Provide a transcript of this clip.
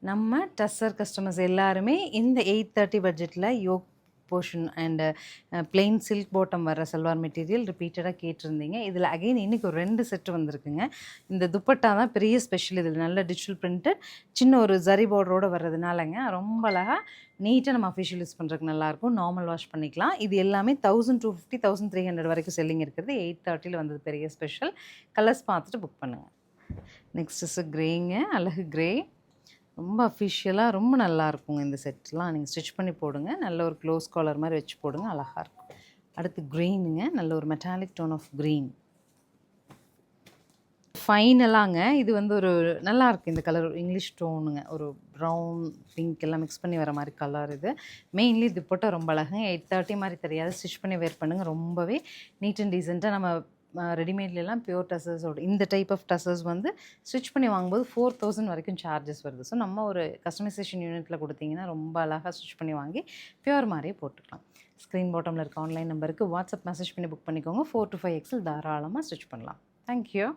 நம்ம டஸ்ஸர் கஸ்டமர்ஸ் எல்லாருமே இந்த 830 பட்ஜெட்டில் yoke portion and plain silk bottom வர சல்வார் மெட்டீரியல் ரிப்பீட்டடாக கேட்டிருந்தீங்க. இதில் அகெயின் இன்றைக்கி ஒரு 2 செட்டு வந்திருக்குங்க. இந்த துப்பட்டா தான் பெரிய ஸ்பெஷல். இதில் நல்ல டிஜிட்டல் பிரிண்டட் சின்ன ஒரு ஜரி பார்டரோடு வர்றதுனாலங்க ரொம்ப அழகாக நீட்டாக நம்ம அஃபிஷியல் யூஸ் பண்ணுறதுக்கு நல்லாயிருக்கும். நார்மல் வாஷ் பண்ணிக்கலாம். இது எல்லாமே 1250 1300 வரைக்கும் செல்லிங் இருக்கிறது. 830 வந்தது பெரிய ஸ்பெஷல். கலர்ஸ் பார்த்துட்டு புக் பண்ணுங்கள். நெக்ஸ்ட் இஸ் கிரேங்க, அழகு கிரே. ரொம்ப அஃபிஷியலாக ரொம்ப நல்லாயிருக்குங்க. இந்த செட்லாம் நீங்கள் ஸ்டிச் பண்ணி போடுங்க. நல்ல ஒரு க்ளோஸ் காலர் மாதிரி வச்சு போடுங்க, அழகாக இருக்கும். அடுத்து க்ரீனுங்க, நல்ல ஒரு மெட்டாலிக் டோன் ஆஃப் க்ரீன். ஃபைனலாங்க இது வந்து ஒரு நல்லாயிருக்கு இந்த கலர், இங்கிலீஷ் டோனுங்க, ஒரு ப்ரௌன் பிங்க் எல்லாம் மிக்ஸ் பண்ணி வர மாதிரி கலர் இது. மெயின்லி துப்பட்டா ரொம்ப அழகுங்க. 830 மாதிரி தெரியாது. ஸ்டிச் பண்ணி வேர் பண்ணுங்கள். ரொம்பவே நீட் அண்ட் டீசெண்டாக நம்ம ரெடிமேட்லாம் பியூர் டசர்ஸோட இந்த டைப் ஆஃப் டசர்ஸ் வந்து ஸ்டிச் பண்ணி வாங்கும்போது 4000 வரைக்கும் சார்ஜஸ் வருது. ஸோ நம்ம ஒரு கஸ்டமைசேஷன் யூனிட்டில் கொடுத்தீங்கன்னா ரொம்ப அழகாக ஸ்டிச் பண்ணி வாங்கி பியூர் மாதிரியே போட்டுக்கலாம். ஸ்க்ரீன் பாட்டமில் இருக்க ஆன்லைன் நம்பருக்கு வாட்ஸ்அப் மெசேஜ் பண்ணி புக் பண்ணிக்கோங்க. 4 to 5 XL தாராளமாக ஸ்டிச் பண்ணலாம். தேங்க்யூ.